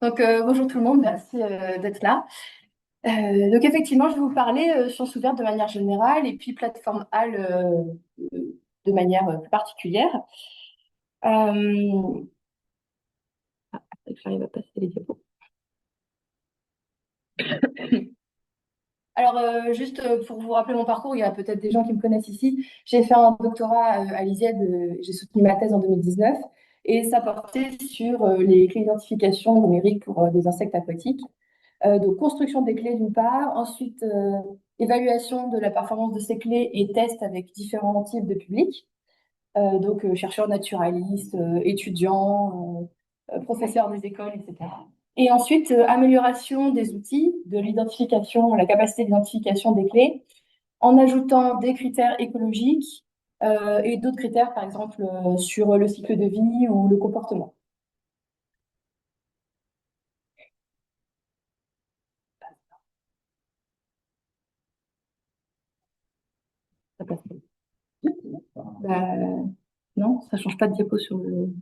Bonjour tout le monde, merci d'être là. Donc effectivement, je vais vous parler sciences ouvertes de manière générale et puis plateforme HAL de manière plus particulière. Euh, J'arrive à passer les diapos. Alors, juste pour vous rappeler mon parcours, il y a peut-être des gens qui me connaissent ici. J'ai fait un doctorat à l'ISED, j'ai soutenu ma thèse en 2019 et ça portait sur les clés d'identification numérique pour des insectes aquatiques. Donc, construction des clés d'une part, ensuite évaluation de la performance de ces clés et tests avec différents types de publics, chercheurs naturalistes, étudiants, professeurs des écoles, etc. Et ensuite, amélioration des outils, de l'identification, la capacité d'identification des clés, en ajoutant des critères écologiques et d'autres critères, par exemple, sur le cycle de vie ou le comportement. Ça passe. Bah, non, ça change pas de diapo sur le.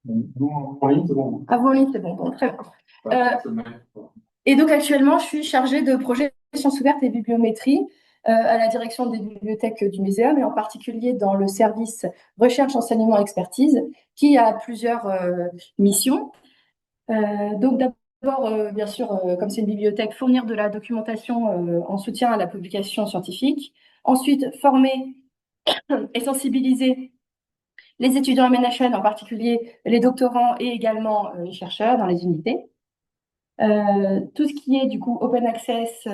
Bon, en ligne, c'est bon. Ah, vous en ligne, c'est bon, bon, très bien. Et donc actuellement, je suis chargée de projet sciences ouvertes et bibliométrie à la direction des bibliothèques du Muséum et en particulier dans le service recherche, enseignement, expertise qui a plusieurs missions. Donc d'abord, bien sûr, comme c'est une bibliothèque, fournir de la documentation en soutien à la publication scientifique. Ensuite, former et sensibiliser les étudiants à MNHN, en particulier les doctorants et également les chercheurs dans les unités. Tout ce qui est du coup open access,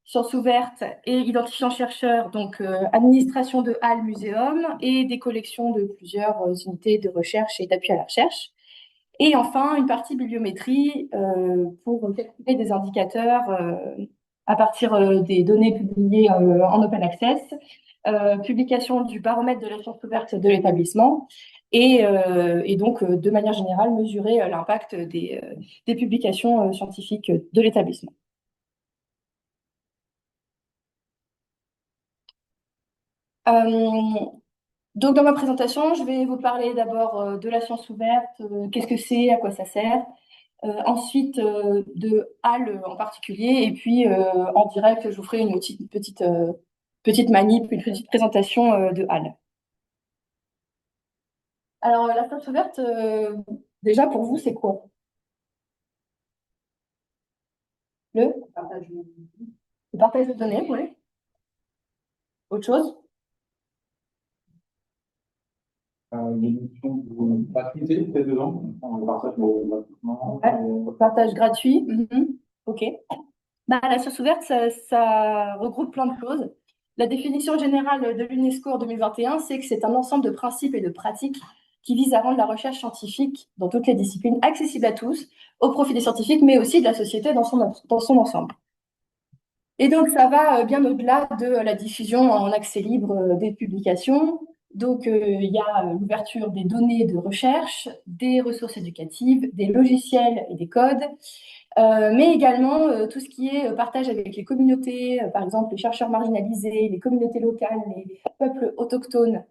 sciences ouvertes et identifiant chercheurs, donc administration de halles muséum et des collections de plusieurs unités de recherche et d'appui à la recherche. Et enfin, une partie bibliométrie pour calculer des indicateurs à partir des données publiées en open access, publication du baromètre de la science ouverte de l'établissement et donc, de manière générale, mesurer l'impact des publications scientifiques de l'établissement. Euh, donc, dans ma présentation, je vais vous parler d'abord de la science ouverte, qu'est-ce que c'est, à quoi ça sert, ensuite de HAL en particulier, et puis en direct, je vous ferai une petite manip, une petite présentation de HAL. Alors, la science ouverte, déjà pour vous, c'est quoi? Le partage de données, oui. Autre chose? Il y a une notion de gratuité peut-être dedans. On partage gratuitement. Ouais, partage gratuit. Mhm. OK. Bah, la science ouverte, ça regroupe plein de choses. La définition générale de l'UNESCO en 2021, c'est que c'est un ensemble de principes et de pratiques qui visent à rendre la recherche scientifique dans toutes les disciplines accessible à tous, au profit des scientifiques, mais aussi de la société dans son ensemble. Et donc, ça va bien au-delà de la diffusion en accès libre des publications. Donc, il y a l'ouverture des données de recherche, des ressources éducatives, des logiciels et des codes, mais également tout ce qui est partage avec les communautés, par exemple les chercheurs marginalisés, les communautés locales, les peuples autochtones.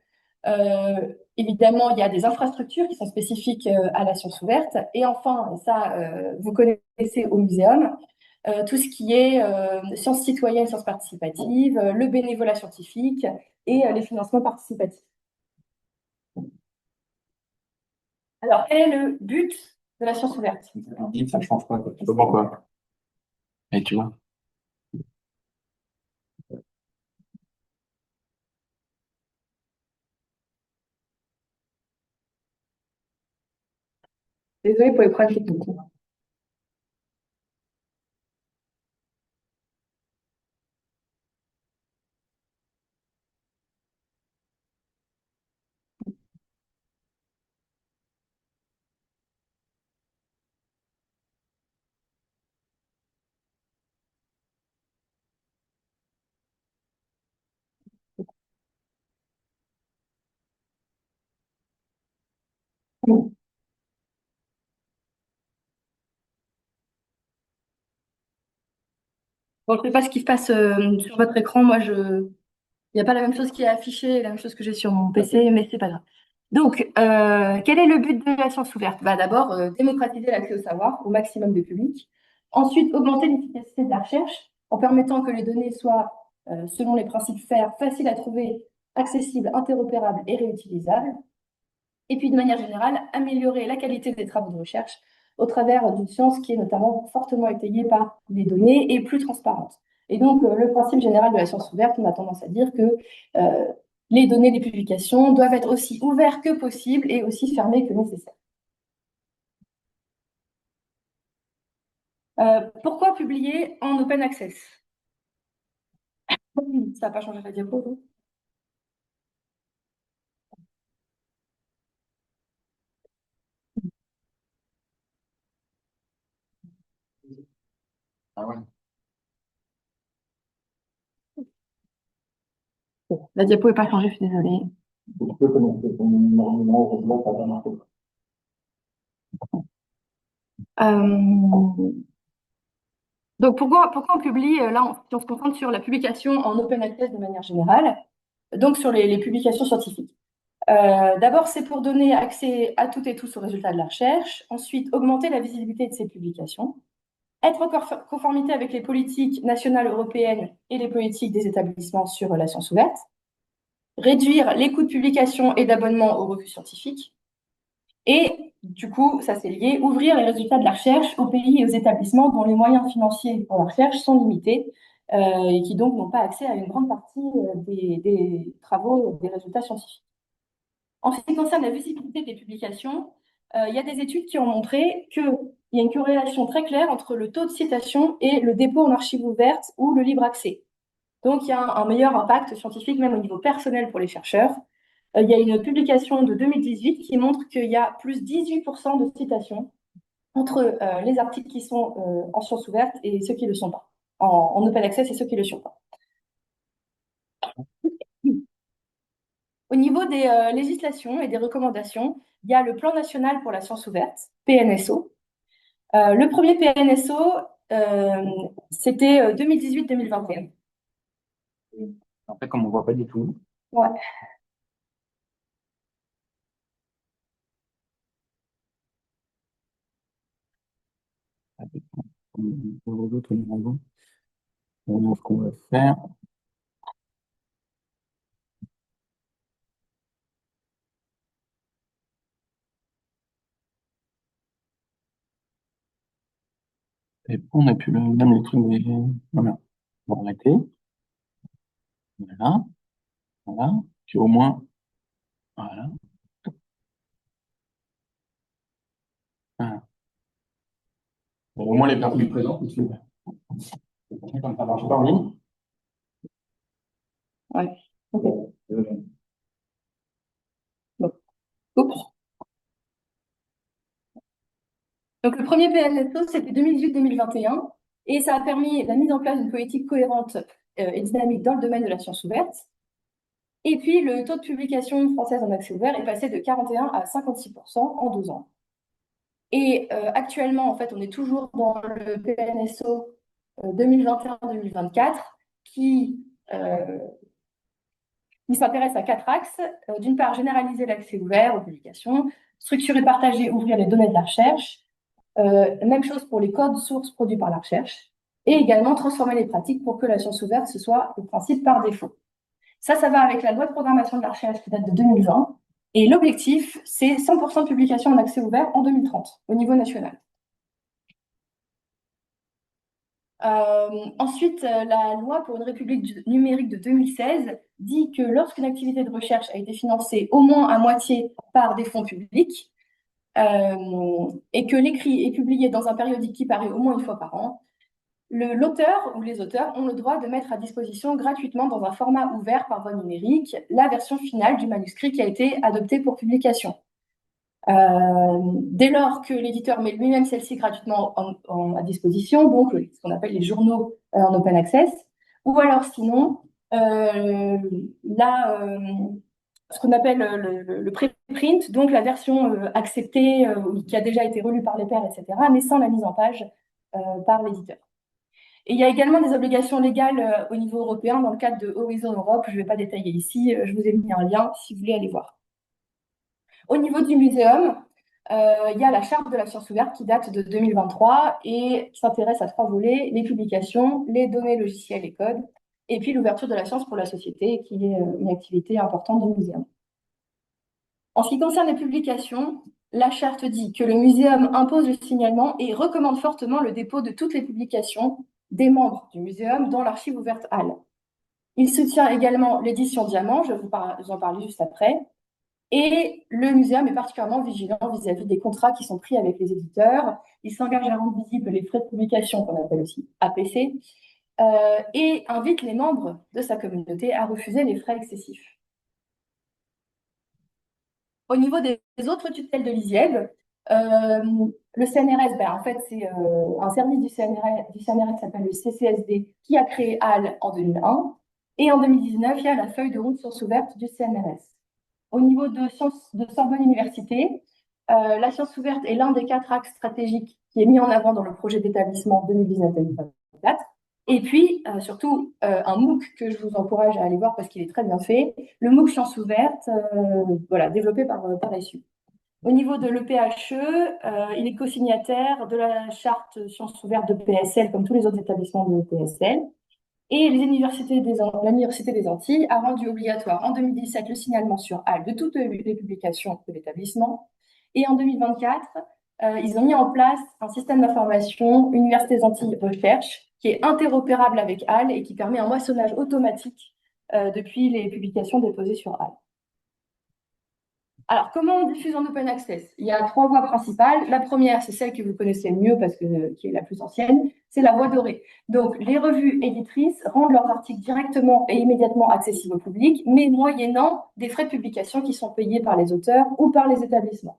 Évidemment, il y a des infrastructures qui sont spécifiques à la science ouverte. Et enfin, et ça, vous connaissez au muséum, tout ce qui est sciences citoyennes, sciences participatives, le bénévolat scientifique et les financements participatifs. Alors, quel est le but de la science ouverte? Ça ne change pas, quoi. Je sais pas pourquoi. Et tu vois. Désolée pour les problèmes techniques. Bon, je ne sais pas ce qui se passe sur votre écran. Il n'y a pas la même chose qui est affichée, la même chose que j'ai sur mon PC, mais c'est pas grave. Donc, quel est le but de la science ouverte? Bah, d'abord, démocratiser l'accès au savoir au maximum de public. Ensuite, augmenter l'efficacité de la recherche en permettant que les données soient, selon les principes FAIR, faciles à trouver, accessibles, interopérables et réutilisables. Et puis, de manière générale, améliorer la qualité des travaux de recherche au travers d'une science qui est notamment fortement étayée par les données et plus transparente. Et donc, le principe général de la science ouverte, on a tendance à dire que les données des publications doivent être aussi ouvertes que possible et aussi fermées que nécessaire. Pourquoi publier en open access? Ça n'a pas changé la diapo, non? Ah ouais. La diapo n'est pas changée, je suis désolée. Tu peux commencer ton argument, heureusement, ça va marcher. Euh, Donc, pourquoi on publie, là, si on se concentre sur la publication en open access de manière générale, donc sur les publications scientifiques. D'abord, c'est pour donner accès à toutes et tous aux résultats de la recherche. Ensuite, augmenter la visibilité de ces publications. Être en conformité avec les politiques nationales, européennes et les politiques des établissements sur la science ouverte. Réduire les coûts de publication et d'abonnement aux revues scientifiques. Et du coup, ça c'est lié, ouvrir les résultats de la recherche aux pays et aux établissements dont les moyens financiers pour la recherche sont limités et qui donc n'ont pas accès à une grande partie des travaux, des résultats scientifiques. En ce qui concerne la visibilité des publications, il y a des études qui ont montré qu'il y a une corrélation très claire entre le taux de citation et le dépôt en archives ouvertes ou le libre accès. Donc, il y a un meilleur impact scientifique, même au niveau personnel pour les chercheurs. Il y a une publication de 2018 qui montre qu'il y a plus 18% de citations entre les articles qui sont en sciences ouvertes et ceux qui ne le sont pas, en open access et ceux qui ne le sont pas. Au niveau des législations et des recommandations, il y a le Plan national pour la science ouverte, PNSO. Le premier PNSO, c'était 2018-2021. En fait, comme on ne voit pas du tout. Ouais. Ce qu'on va faire. Et on a pu même le truc des. Voilà. On va arrêter. Voilà. Voilà. Puis au moins. Voilà. Voilà. Bon, au moins les personnes présentes aussi. Comme ça marche pas en ligne. Ouais. Okay. Bon. Oups. Donc, le premier PNSO, c'était 2018-2021, et ça a permis la mise en place d'une politique cohérente et dynamique dans le domaine de la science ouverte. Et puis, le taux de publication française en accès ouvert est passé de 41 à 56% en 12 ans. Et actuellement, en fait, on est toujours dans le PNSO 2021-2024 qui s'intéresse à 4 axes. D'une part, généraliser l'accès ouvert aux publications, structurer, partager, ouvrir les données de la recherche. Même chose pour les codes sources produits par la recherche. Et également transformer les pratiques pour que la science ouverte, ce soit le principe par défaut. Ça va avec la loi de programmation de la recherche qui date de 2020. Et l'objectif, c'est 100% de publication en accès ouvert en 2030 au niveau national. Ensuite, la loi pour une république numérique de 2016 dit que lorsqu'une activité de recherche a été financée au moins à moitié par des fonds publics et que l'écrit est publié dans un périodique qui paraît au moins une fois par an, l'auteur ou les auteurs ont le droit de mettre à disposition gratuitement dans un format ouvert par voie numérique la version finale du manuscrit qui a été adopté pour publication. Dès lors que l'éditeur met lui-même celle-ci gratuitement à disposition, donc ce qu'on appelle les journaux en open access, ou alors sinon, ce qu'on appelle le préprint, donc la version acceptée, qui a déjà été relue par les pairs, etc., mais sans la mise en page par l'éditeur. Et il y a également des obligations légales au niveau européen dans le cadre de Horizon Europe. Je ne vais pas détailler ici, je vous ai mis un lien si vous voulez aller voir. Au niveau du muséum, il y a la charte de la science ouverte qui date de 2023 et qui s'intéresse à 3 volets, les publications, les données logicielles et codes, et puis l'ouverture de la science pour la société, qui est une activité importante du muséum. En ce qui concerne les publications, la charte dit que le muséum impose le signalement et recommande fortement le dépôt de toutes les publications des membres du muséum dans l'archive ouverte HAL. Il soutient également l'édition Diamant, je vais vous en parler juste après. Et le muséum est particulièrement vigilant vis-à-vis des contrats qui sont pris avec les éditeurs. Il s'engage à rendre visibles les frais de publication, qu'on appelle aussi APC, et invite les membres de sa communauté à refuser les frais excessifs. Au niveau des autres tutelles de l'ISIEB, le CNRS, en fait, c'est un service du CNRS qui s'appelle le CCSD qui a créé HAL en 2001. Et en 2019, il y a la feuille de route sciences ouvertes du CNRS. Au niveau de Sorbonne Université, la science ouverte est l'un des 4 axes stratégiques qui est mis en avant dans le projet d'établissement 2019-2024. Et puis, surtout, un MOOC que je vous encourage à aller voir parce qu'il est très bien fait, le MOOC Sciences ouvertes, voilà, développé par SU. Au niveau de l'EPHE, il est co-signataire de la charte Sciences ouvertes de PSL, comme tous les autres établissements de PSL. Et l'Université des Antilles a rendu obligatoire en 2017 le signalement sur HAL de toutes les publications de l'établissement. Et en 2024, ils ont mis en place un système d'information Université des Antilles Recherche qui est interopérable avec HAL et qui permet un moissonnage automatique depuis les publications déposées sur HAL. Alors, comment on diffuse en open access? Il y a 3 voies principales. La première, c'est celle que vous connaissez le mieux parce que qui est la plus ancienne, c'est la voie dorée. Donc, les revues éditrices rendent leurs articles directement et immédiatement accessibles au public, mais moyennant des frais de publication qui sont payés par les auteurs ou par les établissements.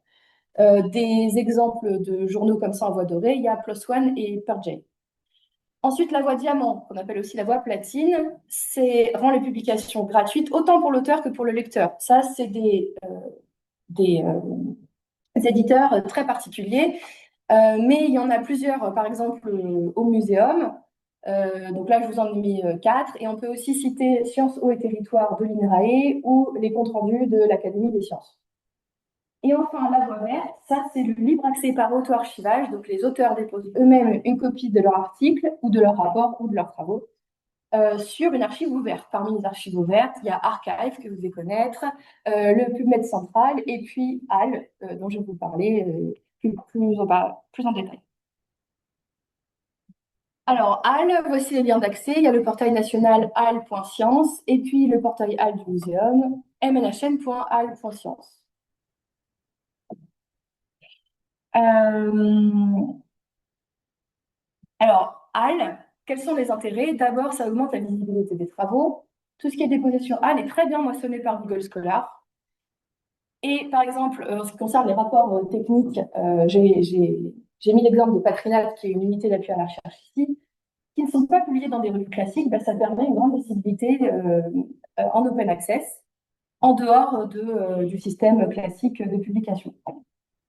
Des exemples de journaux comme ça en voie dorée, il y a PLOS ONE et Purjay. Ensuite, la voie diamant, qu'on appelle aussi la voie platine, rend les publications gratuites, autant pour l'auteur que pour le lecteur. Ça, c'est des éditeurs très particuliers, mais il y en a plusieurs, par exemple au muséum. Donc là, je vous en ai mis 4. Et on peut aussi citer Sciences, eau et territoire de l'INRAE ou les comptes rendus de l'Académie des sciences. Et enfin, la voie verte, ça, c'est le libre accès par auto-archivage. Donc, les auteurs déposent eux-mêmes une copie de leur article ou de leur rapport ou de leurs travaux sur une archive ouverte. Parmi les archives ouvertes, il y a Archive, que vous devez connaître, le PubMed central, et puis HAL, dont je vais vous parler plus en détail. Alors, HAL, voici les liens d'accès. Il y a le portail national hal.science et puis le portail HAL du muséum, mnhn.hal.science. Alors, HAL, quels sont les intérêts? D'abord, ça augmente la visibilité des travaux. Tout ce qui est déposé sur HAL est très bien moissonné par Google Scholar. Et par exemple, en ce qui concerne les rapports techniques, j'ai mis l'exemple de Patrinat, qui est une unité d'appui à la recherche ici, qui ne sont pas publiés dans des revues classiques. Ça permet une grande visibilité en open access, en dehors du système classique de publication.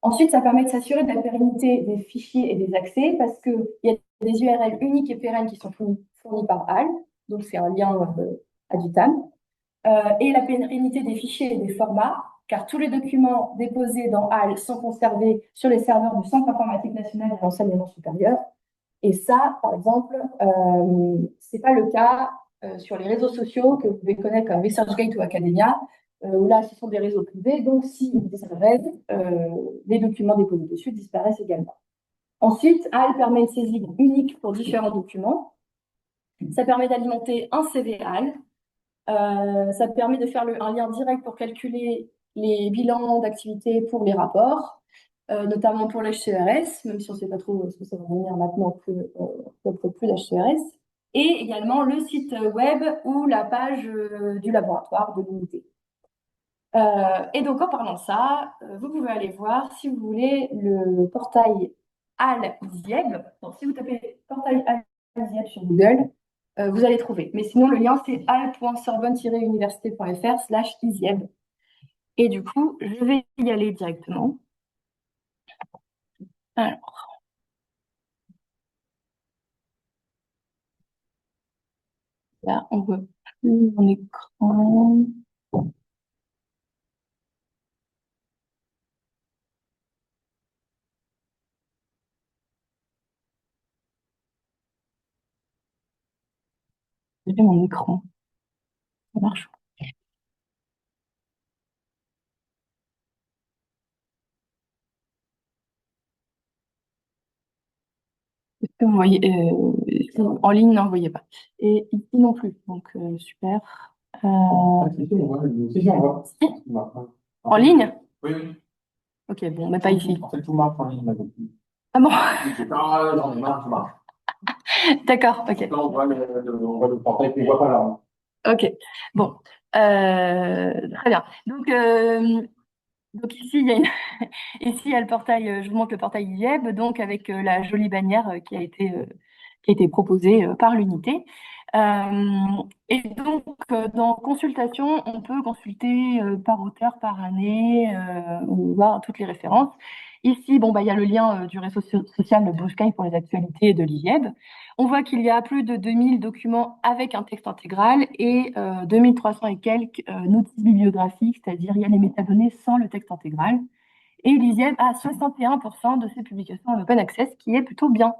Ensuite, ça permet de s'assurer de la pérennité des fichiers et des accès parce qu'il y a des URL uniques et pérennes qui sont fournis par HAL, donc c'est un lien à du TAM, et la pérennité des fichiers et des formats, car tous les documents déposés dans HAL sont conservés sur les serveurs du Centre informatique national de l'enseignement supérieur. Et ça, par exemple, ce n'est pas le cas sur les réseaux sociaux que vous devez connaître comme ResearchGate ou Academia, où là, ce sont des réseaux privés, donc s'ils disparaissent, les documents déposés dessus disparaissent également. Ensuite, HAL permet une saisie unique pour différents documents. Ça permet d'alimenter un CV HAL. Ça permet de faire un lien direct pour calculer les bilans d'activité pour les rapports, notamment pour l'HCRS, même si on ne sait pas trop ce que ça va devenir maintenant qu'il n'y a plus d'HCRS. Et également le site web ou la page du laboratoire de l'unité. Et donc, en parlant de ça, vous pouvez aller voir, si vous voulez, le portail HAL-ISIEB. Donc, si vous tapez portail HAL-ISIEB sur Google, vous allez trouver. Mais sinon, le lien, c'est hal.sorbonne-université.fr/ISIEB. Et du coup, je vais y aller directement. Alors, là, on voit plus mon écran. J'ai mon écran. Ça marche. Est-ce que vous voyez en ligne, non, vous voyez pas. Et ici non plus. Donc super. Si, on voit. En ligne? Oui, oui. Ok, bon, mais pas ici. En fait, tout marche en ligne. Ah bon? J'en ai marre, ça marche. D'accord, ok. Là, on voit le portail qu'on voit pas là. Ok, bon. Très bien. Donc ici, ici, il y a le portail, je vous montre le portail IEB, donc avec la jolie bannière qui a été proposée par l'unité. Et donc, dans consultation, on peut consulter par auteur, par année, ou voir toutes les références. Ici, bon, bah, il y a le lien du réseau social de Blue Sky pour les actualités de l'IEB. On voit qu'il y a plus de 2000 documents avec un texte intégral et 2300 et quelques notices bibliographiques, c'est-à-dire il y a les métadonnées sans le texte intégral. Et l'ISIEB a 61% de ses publications en open access, ce qui est plutôt bien.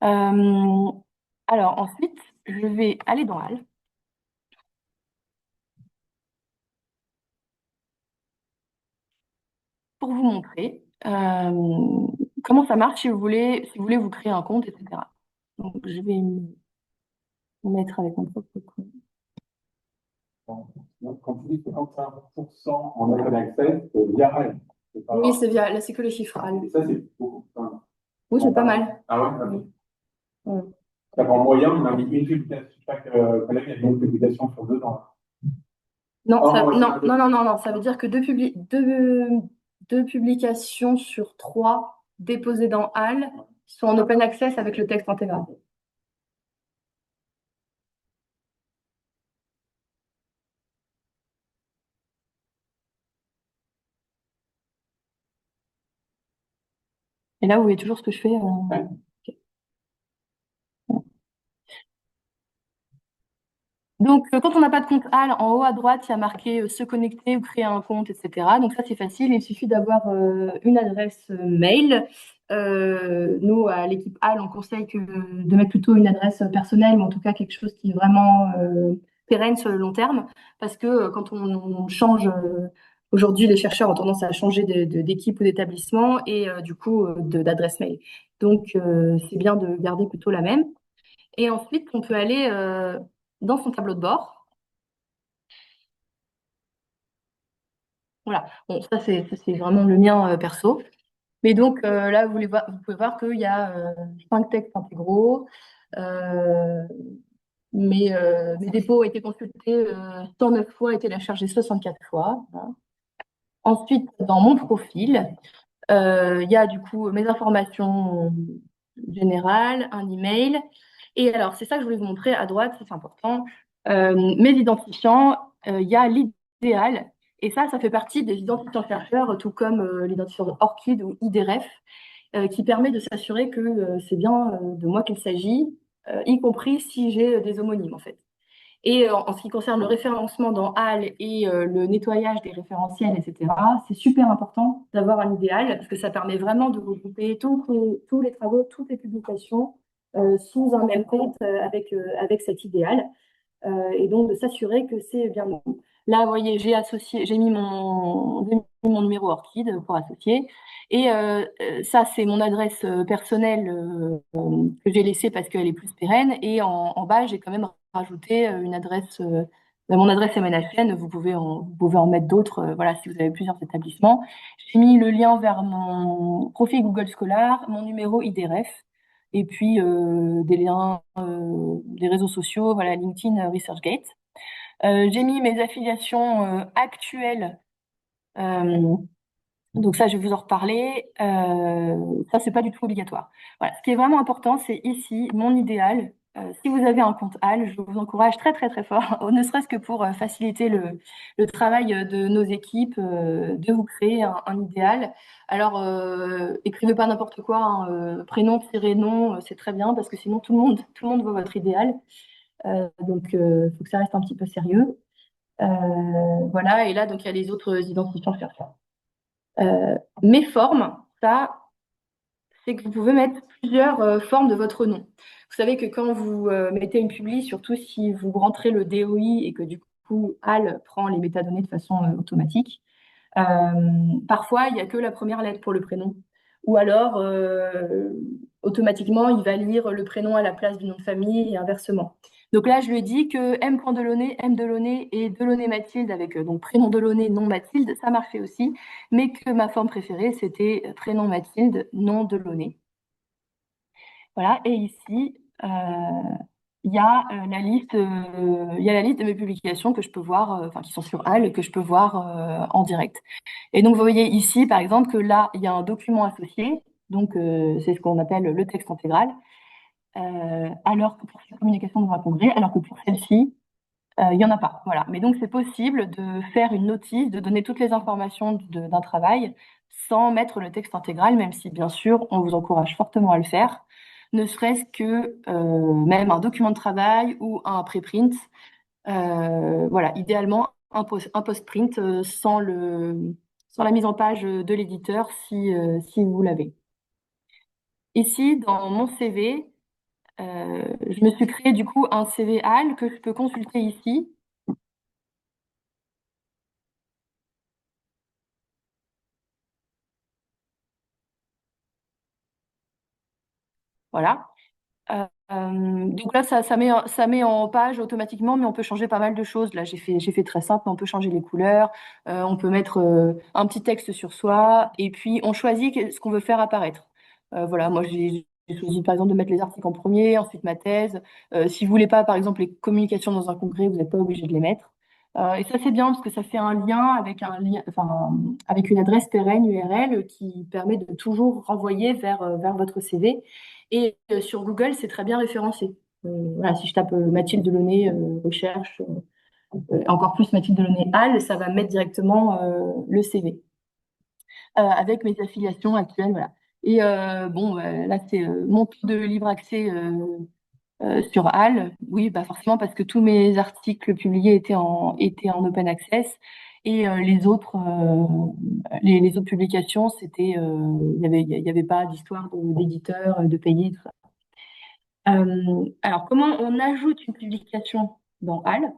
Alors ensuite, je vais aller dans HAL pour vous montrer comment ça marche si vous voulez vous créer un compte, etc. Donc je vais me mettre avec mon propre compte. Quand tu dis 65% en open access, c'est via RAL. Oui, c'est via, là c'est que les chiffres HAL. Et ça, c'est beaucoup. Oui, c'est pas mal. Ah ouais, Oui. En moyen, on a mis une publication. Chaque collègue a mis une publication sur 2 ans. Non, Oh, ça, ouais, non, ça veut dire que deux publications sur trois déposées dans HAL sont en open access avec le texte intégral. Et là, vous voyez toujours ce que je fais. Donc, quand on n'a pas de compte HAL, en haut à droite, il y a marqué se connecter ou créer un compte, etc. Donc, ça, c'est facile. Il suffit d'avoir une adresse mail. Nous, à l'équipe HAL, on conseille de mettre plutôt une adresse personnelle, ou en tout cas quelque chose qui est vraiment pérenne sur le long terme. Parce que quand on change, aujourd'hui, les chercheurs ont tendance à changer d'équipe ou d'établissement et du coup, d'adresse mail. Donc, c'est bien de garder plutôt la même. Et ensuite, on peut aller dans son tableau de bord. Voilà. Bon, ça, c'est vraiment le mien perso. Mais donc là, vous pouvez voir qu'il y a 5 textes intégraux. Mes dépôts ont été consultés 109 fois, été téléchargés 64 fois. Voilà. Ensuite, dans mon profil, il y a du coup mes informations générales, un email. Et alors, c'est ça que je voulais vous montrer à droite, ça c'est important. Mes identifiants, il y a l'idéal. Et ça fait partie des identifiants chercheurs, tout comme l'identifiant ORCID ou IDREF, qui permet de s'assurer que c'est bien de moi qu'il s'agit, y compris si j'ai des homonymes en fait. Et en ce qui concerne le référencement dans HAL et le nettoyage des référentiels, etc., c'est super important d'avoir un idéal parce que ça permet vraiment de regrouper tous les travaux, toutes les publications sous un même compte avec cet idéal et donc de s'assurer que c'est bien bon. Là, vous voyez, j'ai mis mon numéro ORCID pour associer. Et ça, c'est mon adresse personnelle que j'ai laissée parce qu'elle est plus pérenne. Et en bas, j'ai quand même rajouté une adresse, mon adresse MNHN. Vous pouvez en mettre d'autres, voilà, si vous avez plusieurs établissements. J'ai mis le lien vers mon profil Google Scholar, mon numéro IDREF et puis des liens des réseaux sociaux, voilà, LinkedIn, ResearchGate. J'ai mis mes affiliations actuelles. euh, donc ça, je vais vous en reparler. Ça, c'est pas du tout obligatoire. Voilà. Ce qui est vraiment important, c'est ici mon idéal. Si vous avez un compte HAL, je vous encourage très très très fort, ne serait-ce que pour faciliter le travail de nos équipes, de vous créer un idéal. Alors, écrivez pas n'importe quoi, hein, prénom, nom, c'est très bien parce que sinon tout le monde voit votre idéal. Donc, il faut que ça reste un petit peu sérieux. Voilà. Et là, donc il y a les autres identifiants chercheurs. Mes formes, ça, c'est que vous pouvez mettre plusieurs formes de votre nom. Vous savez que quand vous mettez une publi, surtout si vous rentrez le DOI et que du coup, HAL prend les métadonnées de façon automatique, parfois, il n'y a que la première lettre pour le prénom. Ou alors, automatiquement, il va lire le prénom à la place du nom de famille et inversement. Donc là, je lui dis que M.Delaunay, M. Delaunay et Delaunay Mathilde avec donc prénom Delaunay, nom Mathilde, ça marchait aussi, mais que ma forme préférée, c'était prénom Mathilde, nom Delaunay. Voilà, et ici, il y a il y a la liste de mes publications que je peux voir, enfin qui sont sur HAL, que je peux voir en direct. Et donc, vous voyez ici, par exemple, que là, il y a un document associé. Donc, c'est ce qu'on appelle le texte intégral. Alors que pour cette communication dans un congrès, alors que pour celle-ci, il n'y en a pas. Voilà. Mais donc, c'est possible de faire une notice, de donner toutes les informations d'un travail sans mettre le texte intégral, même si, bien sûr, on vous encourage fortement à le faire. Ne serait-ce que même un document de travail ou un préprint. Voilà, idéalement, un post-print sans la mise en page de l'éditeur si vous l'avez. Ici, dans mon CV, je me suis créé du coup un CV HAL que je peux consulter ici. Voilà. Donc là, ça met en page automatiquement, mais on peut changer pas mal de choses. Là, j'ai fait très simple, mais on peut changer les couleurs, on peut mettre un petit texte sur soi, et puis on choisit ce qu'on veut faire apparaître. Voilà, moi j'ai choisi par exemple de mettre les articles en premier, ensuite ma thèse. Si vous voulez pas, par exemple, les communications dans un congrès, vous n'êtes pas obligé de les mettre. Et ça c'est bien parce que ça fait un lien, enfin, avec une adresse pérenne URL qui permet de toujours renvoyer vers votre CV. Et sur Google, c'est très bien référencé. Voilà, si je tape Mathilde Delaunay recherche, encore plus Mathilde Delaunay HAL, ça va mettre directement le CV avec mes affiliations actuelles. Voilà. Et bon, là, c'est mon taux de libre accès sur HAL. Oui, bah forcément, parce que tous mes articles publiés étaient en open access. Et les autres publications, il y avait pas d'histoire d'éditeur, de payer, tout ça. Alors, comment on ajoute une publication dans HAL?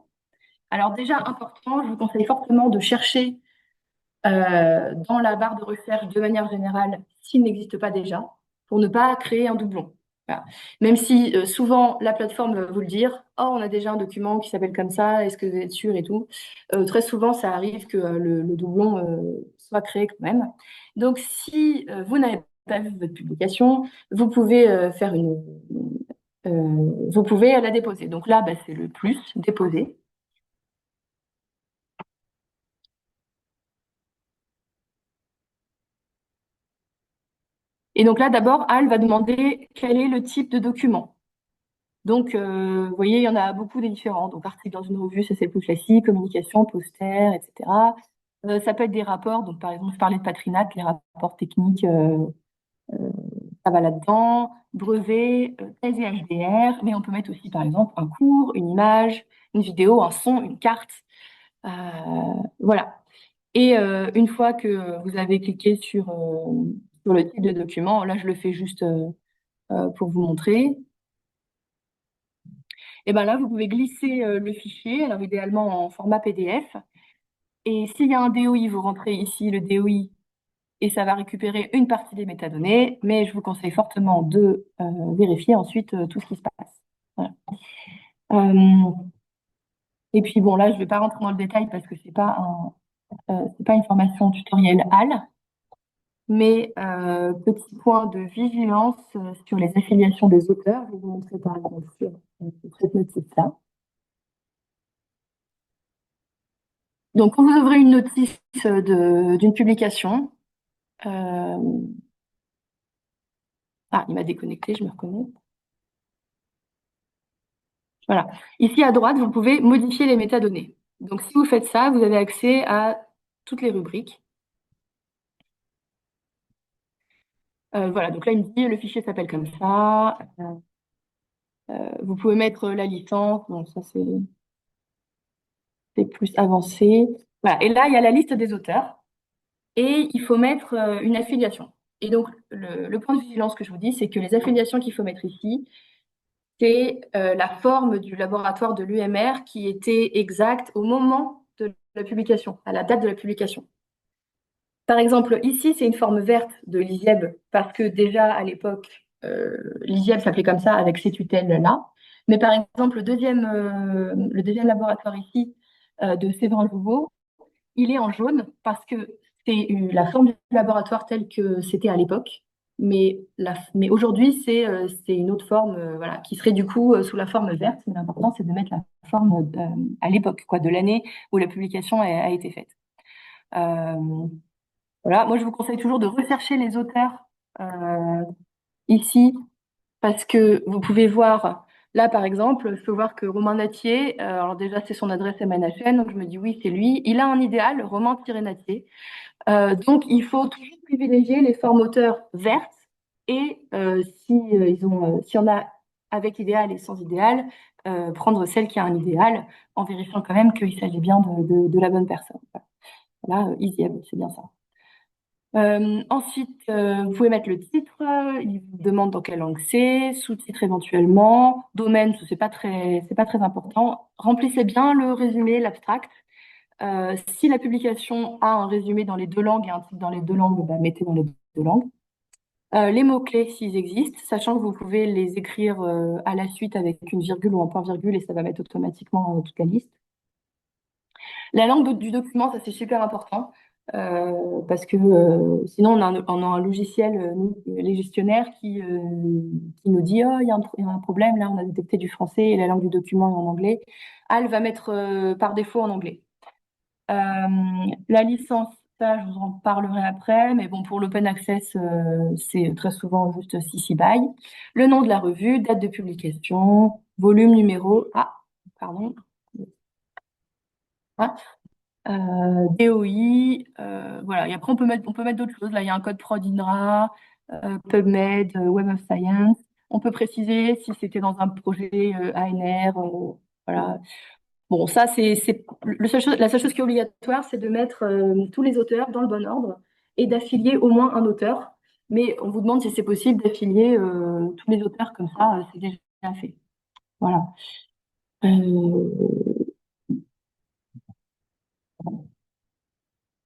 Alors déjà, important, je vous conseille fortement de chercher dans la barre de recherche de manière générale s'il n'existe pas déjà, pour ne pas créer un doublon. Voilà. Même si souvent la plateforme va vous le dire, oh, on a déjà un document qui s'appelle comme ça, est-ce que vous êtes sûr et tout. Très souvent, ça arrive que le doublon soit créé quand même. Donc, si vous n'avez pas vu votre publication, vous pouvez vous pouvez la déposer. Donc là, bah, c'est le plus, déposer. Et donc là, d'abord, HAL va demander quel est le type de document. Donc, vous voyez, il y en a beaucoup des différents. Donc, article dans une revue, ça c'est le plus classique, communication, poster, etc. Ça peut être des rapports. Donc, par exemple, je parlais de Patrinat, les rapports techniques, ça va là-dedans. Brevet, thèse et HDR. Mais on peut mettre aussi, par exemple, un cours, une image, une vidéo, un son, une carte. Euh, voilà. Et une fois que vous avez cliqué sur le type de document, là, je le fais juste pour vous montrer. Et ben là, vous pouvez glisser le fichier, alors idéalement en format PDF. Et s'il y a un DOI, vous rentrez ici le DOI et ça va récupérer une partie des métadonnées, mais je vous conseille fortement de vérifier ensuite tout ce qui se passe. Voilà. Euh, et puis bon, là, je ne vais pas rentrer dans le détail parce que c'est pas une formation tutoriel HAL, mais petit point de vigilance sur les affiliations des auteurs. Je vais vous montrer par exemple sur cette notice-là. Donc, quand vous ouvrez une notice d'une publication, euh, ah, il m'a déconnecté, je me reconnais. Voilà. Ici à droite, vous pouvez modifier les métadonnées. Donc, si vous faites ça, vous avez accès à toutes les rubriques. Voilà, donc là, il me dit le fichier s'appelle comme ça. Vous pouvez mettre la licence. Donc, ça, c'est plus avancé. Voilà. Et là, il y a la liste des auteurs. Et il faut mettre une affiliation. Et donc, le point de vigilance que je vous dis, c'est que les affiliations qu'il faut mettre ici, c'est la forme du laboratoire de l'UMR qui était exacte au moment de la publication, à la date de la publication. Par exemple, ici, c'est une forme verte de l'ISIEB parce que déjà à l'époque, l'ISIEB s'appelait comme ça avec ces tutelles-là. Mais par exemple, le deuxième laboratoire ici de Séverin-Louveau, il est en jaune parce que c'est la forme du laboratoire telle que c'était à l'époque. Mais aujourd'hui, c'est une autre forme voilà, qui serait du coup sous la forme verte. Mais l'important, c'est de mettre la forme à l'époque, quoi, de l'année où la publication a été faite. Voilà, moi je vous conseille toujours de rechercher les auteurs ici parce que vous pouvez voir, là par exemple, je peux voir que Romain Natier, alors déjà c'est son adresse MNHN, donc je me dis oui, c'est lui. Il a un idéal, Romain-Natier. Donc il faut toujours privilégier les formes auteurs vertes et s'il y en a avec idéal et sans idéal, prendre celle qui a un idéal en vérifiant quand même qu'il s'agit bien de la bonne personne. Là, Easyeb, c'est bien ça. Ensuite, vous pouvez mettre le titre, il vous demande dans quelle langue c'est, sous-titre éventuellement, domaine, c'est pas très important. Remplissez bien le résumé, l'abstract. Si la publication a un résumé dans les deux langues et un titre dans les deux langues, bah, mettez dans les deux langues. Les mots-clés, s'ils existent, sachant que vous pouvez les écrire à la suite avec une virgule ou un point-virgule et ça va mettre automatiquement toute la liste. La langue du document, ça c'est super important parce que sinon on a un logiciel, nous, les gestionnaires, qui nous dit oh, il y a un problème, là on a détecté du français et la langue du document est en anglais. Elle va mettre par défaut en anglais. La licence, ça je vous en parlerai après, mais bon pour l'open access, c'est très souvent juste CC BY. Le nom de la revue, date de publication, volume, numéro. Ah, pardon. Ah, DOI, voilà. Et après, on peut mettre d'autres choses. Là, il y a un code prod INRA, PubMed, Web of Science. On peut préciser si c'était dans un projet ANR. Voilà. Bon, ça, la seule chose qui est obligatoire, c'est de mettre tous les auteurs dans le bon ordre et d'affilier au moins un auteur. Mais on vous demande si c'est possible d'affilier tous les auteurs comme ça, c'est déjà fait. Voilà.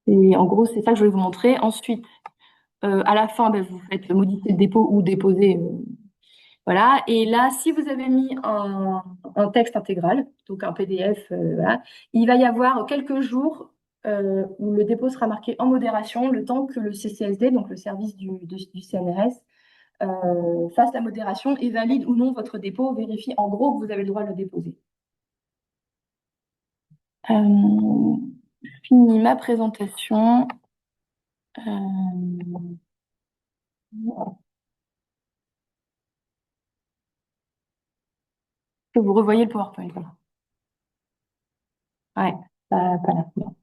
Et en gros, c'est ça que je vais vous montrer. Ensuite, à la fin, ben, vous faites modifier le dépôt ou déposer. Voilà. Et là, si vous avez mis un texte intégral, donc un PDF, voilà, il va y avoir quelques jours où le dépôt sera marqué en modération, le temps que le CCSD, donc le service du CNRS, fasse la modération et valide ou non votre dépôt, vérifie en gros que vous avez le droit de le déposer. Je finis ma présentation. Que vous revoyez le PowerPoint. Voilà. Ouais, pas là. Non.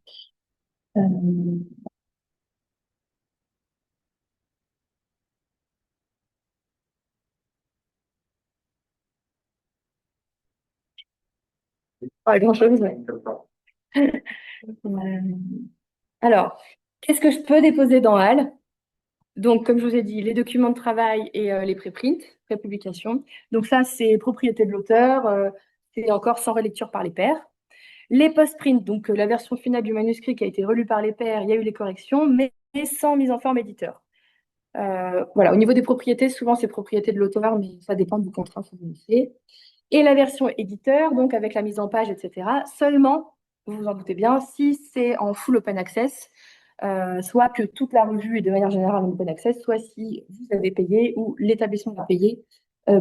Pas grand-chose, ouais. Alors, qu'est-ce que je peux déposer dans HAL? Donc, comme je vous ai dit, les documents de travail et les préprints, pré-publication. Donc ça, c'est propriété de l'auteur, c'est encore sans relecture par les pairs. Les post-prints, donc la version finale du manuscrit qui a été relue par les pairs, il y a eu les corrections, mais sans mise en forme éditeur. Voilà, au niveau des propriétés, souvent c'est propriété de l'auteur, mais ça dépend du contrat fourni. Et la version éditeur, donc avec la mise en page, etc., seulement, vous vous en doutez bien, si c'est en full open access, soit que toute la revue est de manière générale en open access, soit si vous avez payé ou l'établissement a payé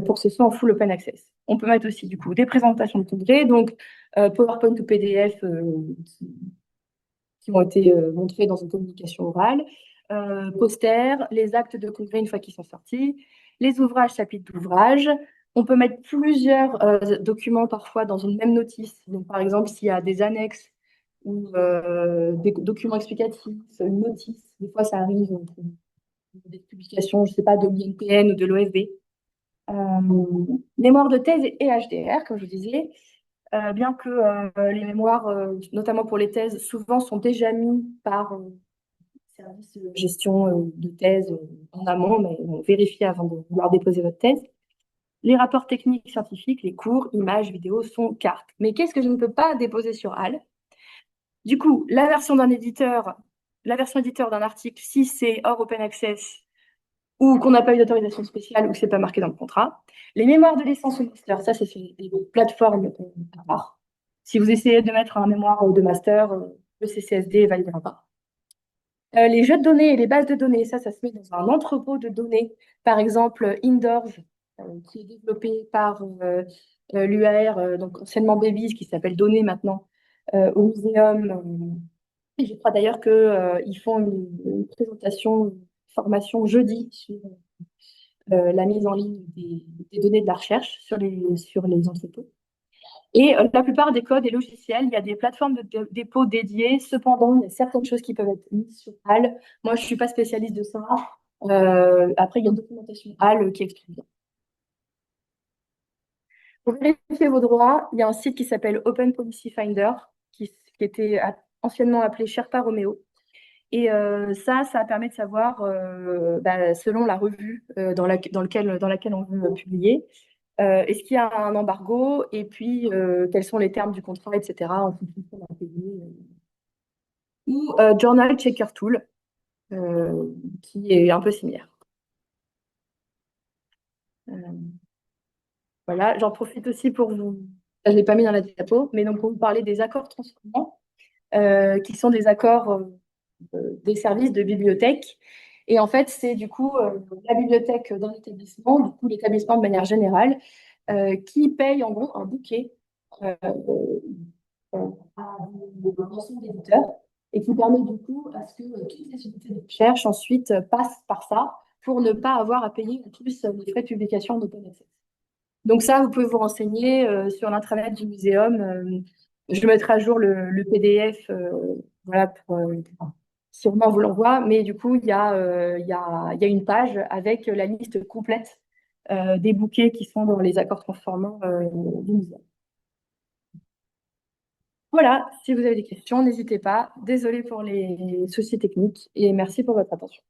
pour que ce soit en full open access. On peut mettre aussi du coup des présentations de congrès, donc PowerPoint ou PDF qui ont été montrés dans une communication orale, posters, les actes de congrès une fois qu'ils sont sortis, les ouvrages, chapitres d'ouvrages. On peut mettre plusieurs documents parfois dans une même notice. Donc, par exemple, s'il y a des annexes ou des documents explicatifs, une notice, des fois ça arrive, des publications, je ne sais pas, de l'INPN ou de l'OFB. Mémoire de thèse et HDR, comme je vous disais, bien que les mémoires, notamment pour les thèses, souvent sont déjà mis par service de gestion de thèse en amont, mais vérifiez avant de vouloir déposer votre thèse. les rapports techniques scientifiques, les cours, images, vidéos, sons, cartes. Mais qu'est-ce que je ne peux pas déposer sur HAL? Du coup, la version éditeur d'un article, si c'est hors open access ou qu'on n'a pas eu d'autorisation spéciale ou que c'est pas marqué dans le contrat. Les mémoires de licence ou master, ça c'est sur des plateformes à part. Si vous essayez de mettre un mémoire de master, le CCSD ne validera pas. Les jeux de données et les bases de données, ça se met dans un entrepôt de données. Par exemple, Indoors, qui est développé par l'UAR, donc anciennement Babies, qui s'appelle Données maintenant, au muséum. Et je crois d'ailleurs qu'ils font une présentation, une formation jeudi sur la mise en ligne des données de la recherche sur les entrepôts. Et la plupart des codes et logiciels, il y a des plateformes de dépôt dédiées. Cependant, il y a certaines choses qui peuvent être mises sur HAL. Moi, je ne suis pas spécialiste de ça. Après, il y a une documentation HAL qui explique bien. Pour vérifier vos droits, il y a un site qui s'appelle Open Policy Finder, qui était anciennement appelé Sherpa Romeo. Et ça permet de savoir, selon la revue dans laquelle on veut publier, est-ce qu'il y a un embargo et puis quels sont les termes du contrat, etc. en fonction de ce qu'on a payé. Ou Journal Checker Tool, qui est un peu similaire. Euh, voilà, j'en profite aussi pour vous. Je ne l'ai pas mis dans la diapo, mais donc pour vous parler des accords transformants, qui sont des accords des services de bibliothèque. Et en fait, c'est du coup la bibliothèque d'un établissement, du coup l'établissement de manière générale, qui paye en gros un bouquet euh, à l'ensemble des éditeurs et qui permet du coup à ce que toutes les unités de recherche ensuite passent par ça pour ne pas avoir à payer en plus les frais de publication en open access. Donc ça, vous pouvez vous renseigner sur l'intranet du muséum. Je mettrai à jour le PDF, voilà, sûrement on vous l'envoie, mais du coup, il y a une page avec la liste complète des bouquets qui sont dans les accords transformants du muséum. Voilà, si vous avez des questions, n'hésitez pas. Désolée pour les soucis techniques et merci pour votre attention.